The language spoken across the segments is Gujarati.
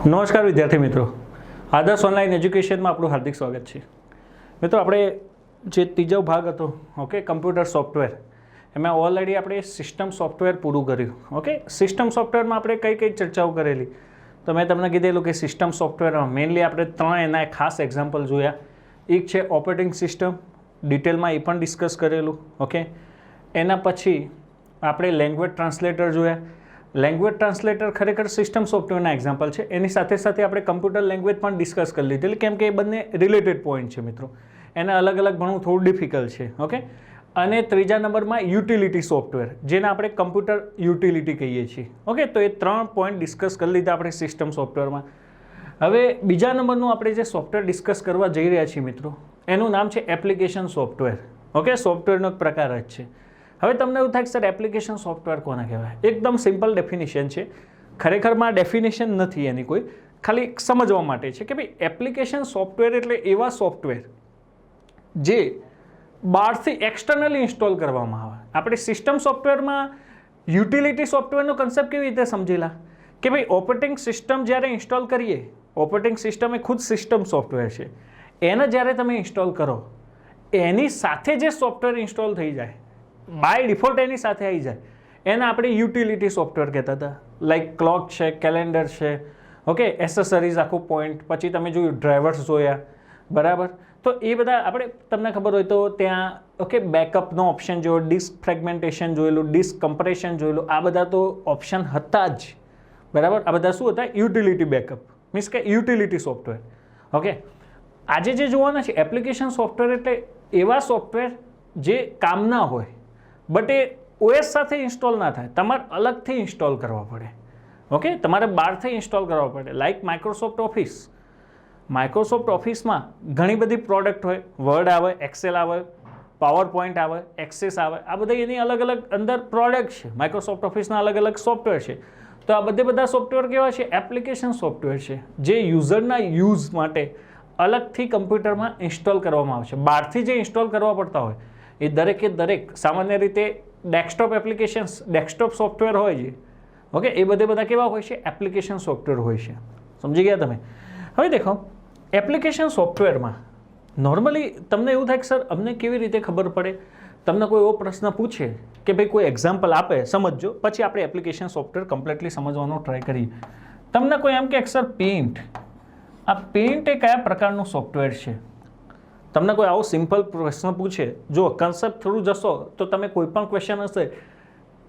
નમસ્કાર વિદ્યાર્થી મિત્રો, આદર્શ ઓનલાઈન એજ્યુકેશનમાં આપણું હાર્દિક સ્વાગત છે. મિત્રો, આપણે જે ત્રીજો ભાગ હતો ઓકે કમ્પ્યુટર સોફ્ટવેર, એમાં ઓલરેડી આપણે સિસ્ટમ સોફ્ટવેર પૂરું કર્યું. ઓકે, સિસ્ટમ સોફ્ટવેરમાં આપણે કઈ કઈ ચર્ચાઓ કરેલી તો મેં તમને કીધેલું કે સિસ્ટમ સોફ્ટવેરમાં મેઇનલી આપણે ત્રણ એના ખાસ એક્ઝામ્પલ જોયા. એક છે ઓપરેટિંગ સિસ્ટમ, ડિટેલમાં એ પણ ડિસ્કસ કરેલું. ઓકે, એના પછી આપણે લેંગ્વેજ ટ્રાન્સલેટર જોયા. લેંગ્વેજ ટ્રાન્સલેટર ખરેખર સિસ્ટમ સોફ્ટવેરના એક્ઝામ્પલ છે. એની સાથે સાથે આપણે કમ્પ્યુટર લેંગ્વેજ પણ ડિસ્કસ કરી લીધેલી, કેમ કે એ બંને રિલેટેડ પોઈન્ટ છે મિત્રો. એને અલગ અલગ ભણવું થોડું ડિફિકલ્ટ છે. ઓકે, અને ત્રીજા નંબરમાં યુટિલિટી સોફ્ટવેર, જેને આપણે કમ્પ્યુટર યુટિલિટી કહીએ છીએ. ઓકે, તો એ ત્રણ પોઈન્ટ ડિસ્કસ કરી લીધા આપણે સિસ્ટમ સોફ્ટવેરમાં. હવે બીજા નંબરનું આપણે જે સોફ્ટવેર ડિસ્કસ કરવા જઈ રહ્યા છીએ મિત્રો, એનું નામ છે એપ્લિકેશન સોફ્ટવેર. ઓકે, સોફ્ટવેરનો એક પ્રકાર જ છે. હવે તમને એવું થાય કે સર એપ્લિકેશન સોફ્ટવેર કોને કહેવાય? એકદમ સિમ્પલ ડેફિનેશન છે. ખરેખરમાં ડેફિનેશન નથી એની કોઈ, ખાલી સમજવા માટે છે કે ભાઈ એપ્લિકેશન સોફ્ટવેર એટલે એવા સોફ્ટવેર જે બહારથી એક્સટર્નલી ઇન્સ્ટોલ કરવામાં આવે. આપણે સિસ્ટમ સોફ્ટવેરમાં યુટિલિટી સોફ્ટવેરનો કન્સેપ્ટ કેવી રીતે સમજેલા કે ભાઈ ઓપરેટિંગ સિસ્ટમ જ્યારે ઇન્સ્ટોલ કરીએ, ઓપરેટિંગ સિસ્ટમ એ ખુદ સિસ્ટમ સોફ્ટવેર છે, એને જ્યારે તમે ઇન્સ્ટોલ કરો એની સાથે જે સોફ્ટવેર ઇન્સ્ટોલ થઈ જાય, બાય ડિફોલ્ટ એની સાથે આવી જાય, એને આપણે યુટિલિટી સોફ્ટવેર કહેતા હતા. લાઈક ક્લોક છે, કેલેન્ડર છે, ઓકે, એસેસરીઝ આખું પોઈન્ટ, પછી તમે જોયું ડ્રાઈવર્સ જોયા, બરાબર. તો એ બધા આપણે તમને ખબર હોય તો ત્યાં ઓકે બેકઅપનો ઓપ્શન જોયો, ડિસ્ક ફ્રેગમેન્ટેશન જોયેલું, ડિસ્ક કમ્પ્રેશન જોયેલું, આ બધા તો ઓપ્શન હતા જ, બરાબર. આ બધા શું હતા? યુટિલિટી બેકઅપ, મીન્સ કે યુટિલિટી સોફ્ટવેર. ઓકે, આજે જે જોવાના છે એપ્લિકેશન સોફ્ટવેર એટલે એવા સોફ્ટવેર જે કામના હોય બટ એ ઓએસ સાથે ઇન્સ્ટોલ ના થાય, તમારે અલગથી ઇન્સ્ટોલ કરવા પડે. ઓકે, તમારે બહારથી ઇન્સ્ટોલ કરવા પડે. Like Microsoft office. માઇક્રોસોફ્ટ ઓફિસમાં ઘણી બધી પ્રોડક્ટ હોય, વર્ડ આવે, એક્સેલ આવે, પાવર પોઈન્ટ આવે, એક્સેસ આવે, આ બધા એની અલગ અલગ અંદર પ્રોડક્ટ છે. માઇક્રોસોફ્ટ ઓફિસના અલગ અલગ સોફ્ટવેર છે. તો આ બધા સોફ્ટવેર કેવા છે? એપ્લિકેશન સોફ્ટવેર છે, જે યુઝરના યુઝ માટે અલગથી કમ્પ્યુટરમાં ઇન્સ્ટોલ કરવામાં આવે છે. બહારથી જે ઇન્સ્ટોલ કરવા પડતા હોય એ દરેકે દરેક સામાન્ય રીતે ડેસ્કટોપ એપ્લિકેશન્સ, ડેસ્કટોપ સોફ્ટવેર હોય છે. ઓકે, એ બધા કેવા હોય છે? એપ્લિકેશન સોફ્ટવેર હોય છે. સમજી ગયા તમે? હવે દેખો, એપ્લિકેશન સોફ્ટવેરમાં નોર્મલી તમને એવું થાય કે સર અમને કેવી રીતે ખબર પડે? તમને કોઈ એવો પ્રશ્ન પૂછે કે ભાઈ કોઈ એક્ઝામ્પલ આપે, સમજજો, પછી આપણે એપ્લિકેશન સોફ્ટવેર કમ્પ્લીટલી સમજવાનો ટ્રાય કરીએ. તમને કોઈ એમ કે સર પેઇન્ટ, આ પેઇન્ટ એ કયા પ્રકારનું સોફ્ટવેર છે? તમને કોઈ આવો સિમ્પલ પ્રશ્ન પૂછે, જો કન્સેપ્ટ થ્રુ જશો તો તમે કોઈ પણ ક્વેશ્ચન હશે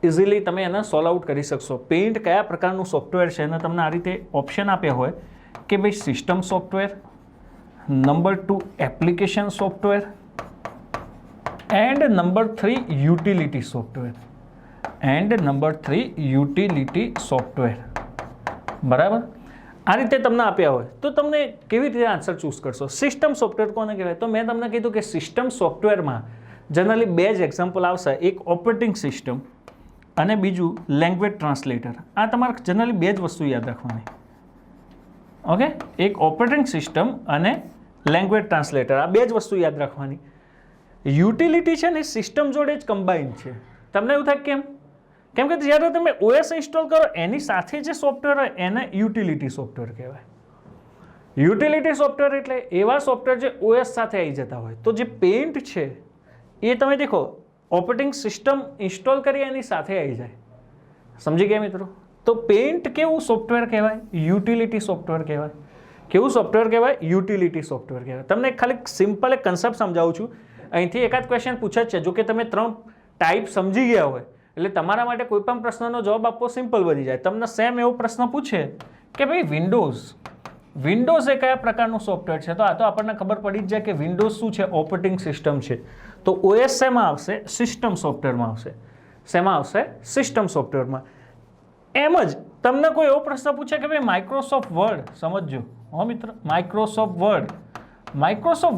ઇઝીલી તમે એને સોલ્વ આઉટ કરી શકશો. પેઇન્ટ કયા પ્રકારનું સોફ્ટવેર છે અને તમને આ રીતે ઓપ્શન આપ્યા હોય કે ભાઈ system software, number 2 application software and number 3 utility software, બરાબર. આ રીતે તમને આપ્યા હોય તો તમને કેવી રીતે આન્સર ચૂઝ કરશો? સિસ્ટમ સોફ્ટવેર કોને કહેવાય? તો મેં તમને કીધું કે સિસ્ટમ સોફ્ટવેરમાં જનરલી બે જ એક્ઝામ્પલ આવશે, એક ઓપરેટિંગ સિસ્ટમ અને બીજું લેંગ્વેજ ટ્રાન્સલેટર. આ તમારે જનરલી બે જ વસ્તુ યાદ રાખવાની. ઓકે, એક ઓપરેટિંગ સિસ્ટમ અને લેંગ્વેજ ટ્રાન્સલેટર, આ બે જ વસ્તુ યાદ રાખવાની. યુટિલિટી છે ને સિસ્ટમ જોડે જ કમ્બાઈન છે. તમને એવું થાય કેમ? કેમ કે જ્યારે તમે ઓએસ ઇન્સ્ટોલ કરો એની સાથે જે સોફ્ટવેર હોય એને યુટિલિટી સોફ્ટવેર કહેવાય. યુટિલિટી સોફ્ટવેર એટલે એવા સોફ્ટવેર જે ઓએસ સાથે આવી જતા હોય. તો જે પેઇન્ટ છે એ તમે દેખો ઓપરેટિંગ સિસ્ટમ ઇન્સ્ટોલ કરી એની સાથે આવી જાય. સમજી ગયા મિત્રો? તો પેઇન્ટ કેવું સોફ્ટવેર કહેવાય? યુટિલિટી સોફ્ટવેર કહેવાય. કેવું સોફ્ટવેર કહેવાય? યુટિલિટી સોફ્ટવેર કહેવાય. તમને ખાલી સિમ્પલ એક કન્સેપ્ટ સમજાવું છું. અહીંથી એકાદ ક્વેશ્ચન પૂછે છે, જો કે તમે ત્રણ ટાઈપ સમજી ગયા હોય એટલે તમારા માટે કોઈ પણ પ્રશ્નનો જવાબ આપવો સિમ્પલ બની જાય. તમને સેમ એવો પ્રશ્ન પૂછે કે ભાઈ વિન્ડોઝ એ કયા પ્રકારનું સોફ્ટવેર છે? તો આ તો આપણને ખબર પડી જ જાય કે વિન્ડોઝ શું છે? ઓપરેટિંગ સિસ્ટમ છે. તો ઓએસ શેમાં આવશે? સિસ્ટમ સોફ્ટવેરમાં આવશે. શેમાં આવશે? સિસ્ટમ સોફ્ટવેરમાં. એમ જ તમને કોઈ એવો પ્રશ્ન પૂછે કે ભાઈ માઇક્રોસોફ્ટ વર્ડ, સમજજો હો મિત્ર, માઇક્રોસોફ્ટ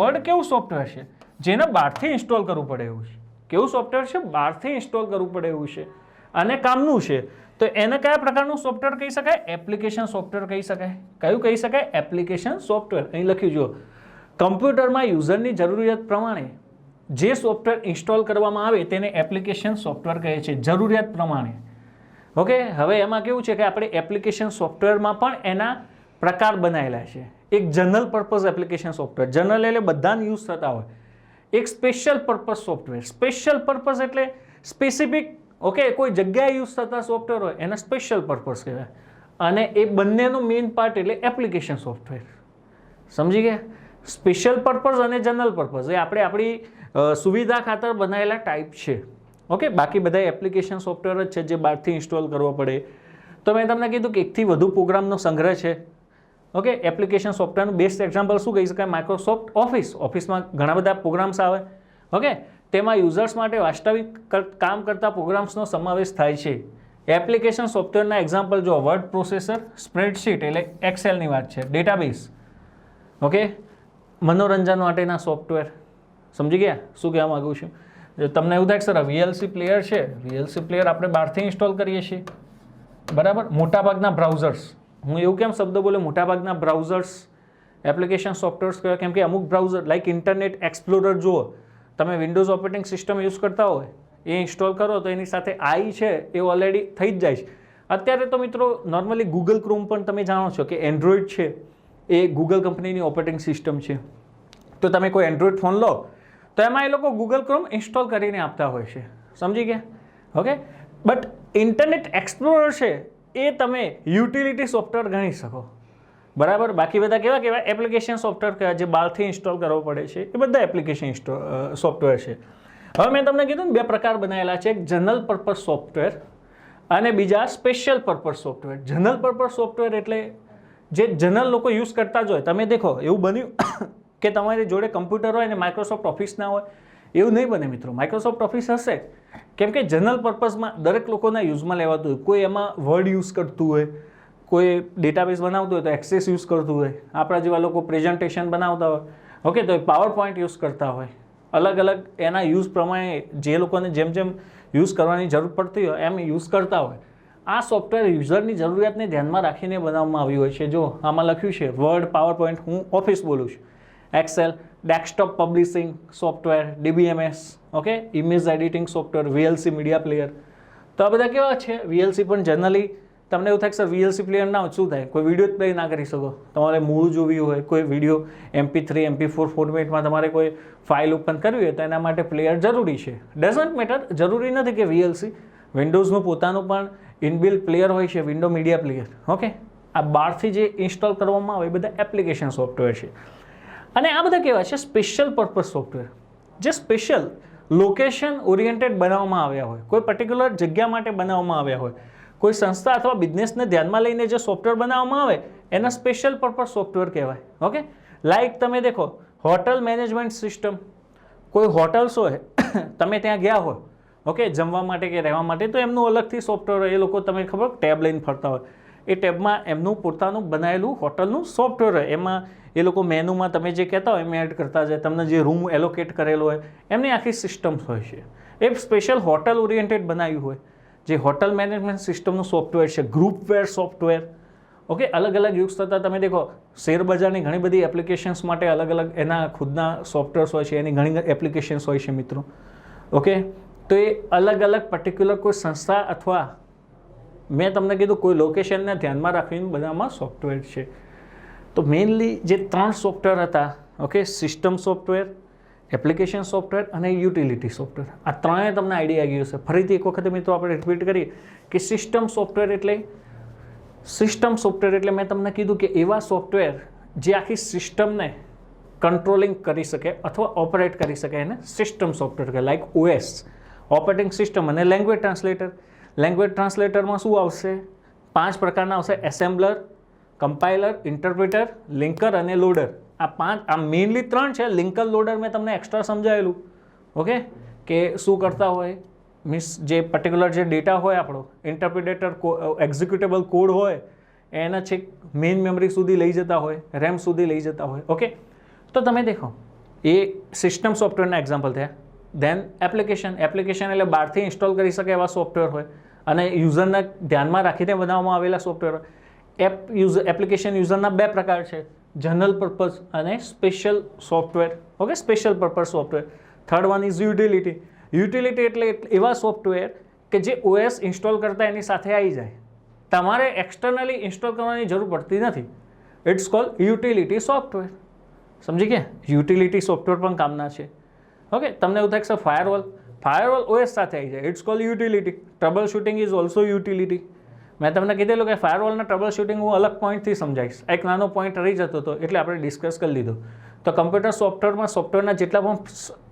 વર્ડ કેવું સોફ્ટવેર છે જેને બહારથી ઇન્સ્ટોલ કરવું પડે એવું છે? કેવું સોફ્ટવેર છે? બહારથી ઇન્સ્ટોલ કરવું પડે એવું છે અને કામનું છે. તો એને કયા પ્રકારનું સોફ્ટવેર કહી શકાય? એપ્લિકેશન સોફ્ટવેર કહી શકાય. કયું કહી શકાય? Application software. અહીં લખ્યું જુઓ, કમ્પ્યુટરમાં યુઝરની જરૂરિયાત પ્રમાણે જે સોફ્ટવેર ઇન્સ્ટોલ કરવામાં આવે તેને એપ્લિકેશન સોફ્ટવેર કહે છે, જરૂરિયાત પ્રમાણે. ઓકે, હવે એમાં કેવું છે કે આપણે એપ્લિકેશન સોફ્ટવેરમાં પણ એના પ્રકાર બનાવેલા છે. એક general purpose application software, general એટલે બધાને યુઝ થતા હોય. એક special purpose software, special purpose એટલે સ્પેસિફિક, ઓકે, કોઈ જગ્યાએ યુઝ થતા સોફ્ટવેર હોય એને સ્પેશિયલ પર્પઝ કહેવાય. અને એ બંનેનો મેઇન પાર્ટ એટલે એપ્લિકેશન સોફ્ટવેર. સમજી ગયા? સ્પેશિયલ પર્પઝ અને જનરલ પર્પઝ એ આપણી સુવિધા ખાતર બનાવેલા ટાઈપ છે. ઓકે, બાકી બધા એપ્લિકેશન સોફ્ટવેર જ છે જે બહારથી ઇન્સ્ટોલ કરવો પડે. તો મેં તમને કીધું કે એકથી વધુ પ્રોગ્રામનો સંગ્રહ છે. ઓકે, એપ્લિકેશન સોફ્ટવેરનું બેસ્ટ એક્ઝામ્પલ શું કહી શકાય? Microsoft office. ઓફિસમાં ઘણા બધા પ્રોગ્રામ્સ આવે. ઓકે, તેમાં યુઝર્સ માટે વાસ્તવિક કામ કરતા પ્રોગ્રામ્સનો સમાવેશ થાય છે. એપ્લિકેશન સોફ્ટવેરના એક્ઝામ્પલ જો વર્ડ પ્રોસેસર, સ્પ્રેડશીટ એટલે એક્સેલની વાત છે, ડેટાબેઝ, ઓકે, મનોરંજન માટેના સોફ્ટવેર. સમજી ગયા શું કહેવા માગું છું? જો તમને એવું થાય કે સર VLC પ્લેયર છે, VLC પ્લેયર આપણે બહારથી ઇન્સ્ટોલ કરીએ છીએ, બરાબર. મોટાભાગના બ્રાઉઝર્સ, હું એવું કેમ શબ્દ બોલ્યો મોટાભાગના બ્રાઉઝર્સ એપ્લિકેશન સોફ્ટવેર્સ કહેવાય? કેમ કે અમુક બ્રાઉઝર લાઈક ઇન્ટરનેટ એક્સપ્લોરર જુઓ, તમે વિન્ડોઝ ઓપરેટિંગ સિસ્ટમ યુઝ કરતા હોય એ ઇન્સ્ટોલ કરો તો એની સાથે આઈ છે એ ઓલરેડી થઈ જ જાય છે. અત્યારે તો મિત્રો નોર્મલી ગૂગલ ક્રોમ પણ તમે જાણો છો કે એન્ડ્રોઈડ છે એ ગૂગલ કંપનીની ઓપરેટિંગ સિસ્ટમ છે. તો તમે કોઈ એન્ડ્રોઈડ ફોન લો તો એમાં એ લોકો ગૂગલ ક્રોમ ઇન્સ્ટોલ કરીને આપતા હોય છે. સમજી ગયા? ઓકે, બટ ઇન્ટરનેટ એક્સપ્લોરર છે એ તમે યુટિલિટી સોફ્ટવેર ગણી શકો, બરાબર. બાકી બધા કેવા કેવા એપ્લિકેશન સોફ્ટવેર કહેવાય જે બહારથી ઇન્સ્ટોલ કરવો પડે છે, એ બધા એપ્લિકેશન સોફ્ટવેર છે. હવે મેં તમને કીધું ને બે પ્રકાર બનાવેલા છે, એક જનરલ પર્પઝ સોફ્ટવેર અને બીજા special purpose software. General purpose software એટલે જે જનરલ લોકો યુઝ કરતા જ હોય. તમે દેખો એવું બન્યું કે તમારી જોડે કમ્પ્યુટર હોય અને માઇક્રોસોફ્ટ ઓફિસ ના હોય? એવું નહીં બને મિત્રો. માઇક્રોસોફ્ટ ઓફિસ હશે કેમ કે જનરલ પર્પઝમાં દરેક લોકોના યુઝમાં લેવાતું હોય. કોઈ એમાં વર્ડ યુઝ કરતું હોય, કોઈ ડેટાબેઝ બનાવતું હોય તો એક્સેસ યુઝ કરતું હોય, આપણા જેવા લોકો પ્રેઝન્ટેશન બનાવતા હોય, ઓકે, તો પાવર પોઈન્ટ યુઝ કરતા હોય. અલગ અલગ એના યુઝ પ્રમાણે જે લોકોને જેમ જેમ યુઝ કરવાની જરૂર પડતી હોય એમ યુઝ કરતા હોય. આ સોફ્ટવેર યુઝરની જરૂરિયાતને ધ્યાનમાં રાખીને બનાવવામાં આવ્યું હોય છે. જો આમાં લખ્યું છે વર્ડ, પાવર પોઈન્ટ, હું ઓફિસ બોલું છું, Excel, desktop publishing software, DBMS, okay, image editing software, VLC media player. તો આ બધા કેવા છે? VLC પણ જનરલી તમને એવું થાય કે સર VLC પ્લેયર ના હોય શું થાય? કોઈ વિડીયો જ પ્લે ના કરી શકો, તમારે મૂળ જોવી હોય, કોઈ વિડીયો MP3, MP4 ફોર્મેટમાં તમારે કોઈ ફાઇલ ઓપન કરવી હોય તો એના માટે પ્લેયર જરૂરી છે. ડઝન્ટ મેટર, જરૂરી નથી કે VLC, વિન્ડોઝનું પોતાનું પણ ઇનબિલ્ટ પ્લેયર હોય છે, વિન્ડો મીડિયા પ્લેયર. ઓકે, આ બહારથી જે ઇન્સ્ટોલ કરવામાં આવે એ બધા એપ્લિકેશન સોફ્ટવેર છે. અને આ બધા કેવા છે? સ્પેશિયલ પર્પઝ સોફ્ટવેર, જે સ્પેશિયલ લોકેશન ઓરિએન્ટેડ બનાવવામાં આવ્યા હોય, કોઈ પર્ટિક્યુલર જગ્યા માટે બનાવવામાં આવ્યા હોય, કોઈ સંસ્થા અથવા બિઝનેસને ધ્યાનમાં લઈને જે સોફ્ટવેર બનાવવામાં આવે એના સ્પેશિયલ પર્પઝ સોફ્ટવેર કહેવાય. ઓકે, લાઈક તમે દેખો હોટલ મેનેજમેન્ટ સિસ્ટમ, કોઈ હોટલ્સ હોય તમે ત્યાં ગયા હોય, ઓકે, જમવા માટે કે રહેવા માટે, તો એમનું અલગથી સોફ્ટવેર હોય. એ લોકો તમે ખબર ટેબ લઈને ફરતા હોય, એ ટેબમાં એમનું પોતાનું બનાવેલું હોટલનું સોફ્ટવેર હોય. એમાં એ લોકો મેનુમાં તમે જે કહેતા હોય એમ એડ કરતા જાય, તમને જે રૂમ એલોકેટ કરેલો હોય એમની આખી સિસ્ટમ્સ હોય છે. એ સ્પેશિયલ હોટલ ઓરિએન્ટેડ બનાવ્યું હોય જે હોટલ મેનેજમેન્ટ સિસ્ટમનું સોફ્ટવેર છે. ગ્રુપવેર સોફ્ટવેર, ઓકે, અલગ અલગ યુઝ થતા. તમે દેખો શેરબજારની ઘણી બધી એપ્લિકેશન્સ માટે અલગ અલગ એના ખુદના સોફ્ટવેર્સ હોય છે, એની ઘણી એપ્લિકેશન્સ હોય છે મિત્રો. ઓકે, તો એ અલગ અલગ પર્ટિક્યુલર કોઈ સંસ્થા અથવા મેં તમને કીધું કોઈ લોકેશનને ધ્યાનમાં રાખીને બધામાં સોફ્ટવેર છે. તો મેઇનલી જે 3 સોફ્ટવેર હતા, okay, system software, application software અને યુટિલિટી સોફ્ટવેર. આ ત્રણેય તમને આઈડિયા આવી ગયો છે. ફરીથી એક વખત મિત્રો આપણે રિપીટ કરીએ કે સિસ્ટમ સોફ્ટવેર એટલે મેં તમને કીધું કે એવા સોફ્ટવેર જે આખી સિસ્ટમને કંટ્રોલિંગ કરી શકે અથવા ઓપરેટ કરી શકે એને સિસ્ટમ સોફ્ટવેર કહે. લાઈક OS ઓપરેટિંગ સિસ્ટમ અને લેંગ્વેજ ટ્રાન્સલેટર. લેંગ્વેજ ટ્રાન્સલેટરમાં શું આવશે? 5 પ્રકારના આવશે: એસેમ્બલર, કમ્પાઇલર, ઇન્ટરપ્રિટર, લિંકર અને લોડર. આ મેઇનલી 3 છે. લિંકર, લોડર મેં તમને એક્સ્ટ્રા સમજાવેલું, ઓકે, કે શું કરતા હોય. મીન્સ જે પર્ટિક્યુલર જે ડેટા હોય આપણો, ઇન્ટરપ્રિટેટર એક્ઝિક્યુટેબલ કોડ હોય એના છેક મેઇન મેમરી સુધી લઈ જતા હોય, રેમ સુધી લઈ જતા હોય. ઓકે, તો તમે દેખો એ સિસ્ટમ સોફ્ટવેરના એક્ઝામ્પલ થયા. ધેન એપ્લિકેશન એટલે બહારથી ઇન્સ્ટોલ કરી શકે એવા સોફ્ટવેર હોય અને યુઝરના ધ્યાનમાં રાખીને બનાવવામાં આવેલા સોફ્ટવેર હોય. એપ્લિકેશન યુઝરના 2 પ્રકાર છે, જનરલ પર્પઝ અને special software. Okay, special purpose software. Third one is utility. Utility એટલે એવા સોફ્ટવેર કે જે OS ઇન્સ્ટોલ કરતા એની સાથે આવી જાય, તમારે એક્સટર્નલી ઇન્સ્ટોલ કરવાની જરૂર પડતી નથી. It's called utility software. સમજી ગયા? યુટિલિટી સોફ્ટવેર પણ કામના છે. ઓકે, તમને એવું થાય કે સર ફાયરવોલ ઓએસ સાથે આવી જાય, it's called utility. Troubleshooting is also utility. મેં તમને કીધેલું કે ફાયરવોલના ટ્રબલ શૂટિંગ હું અલગ પોઈન્ટથી સમજાવીશ. એક નાનો પોઈન્ટ રહી જતો હતો એટલે આપણે ડિસ્કસ કરી લીધો. તો કમ્પ્યુટર સોફ્ટવેરમાં સોફ્ટવેરના જેટલા પણ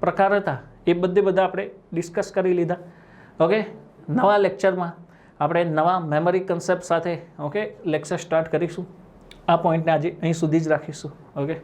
પ્રકાર હતા એ બધા આપણે ડિસ્કસ કરી લીધા. ઓકે, નવા લેક્ચરમાં આપણે નવા મેમરી કન્સેપ્ટ સાથે ઓકે લેક્ચર સ્ટાર્ટ કરીશું. આ પોઈન્ટને આજે અહીં સુધી જ રાખીશું. ઓકે.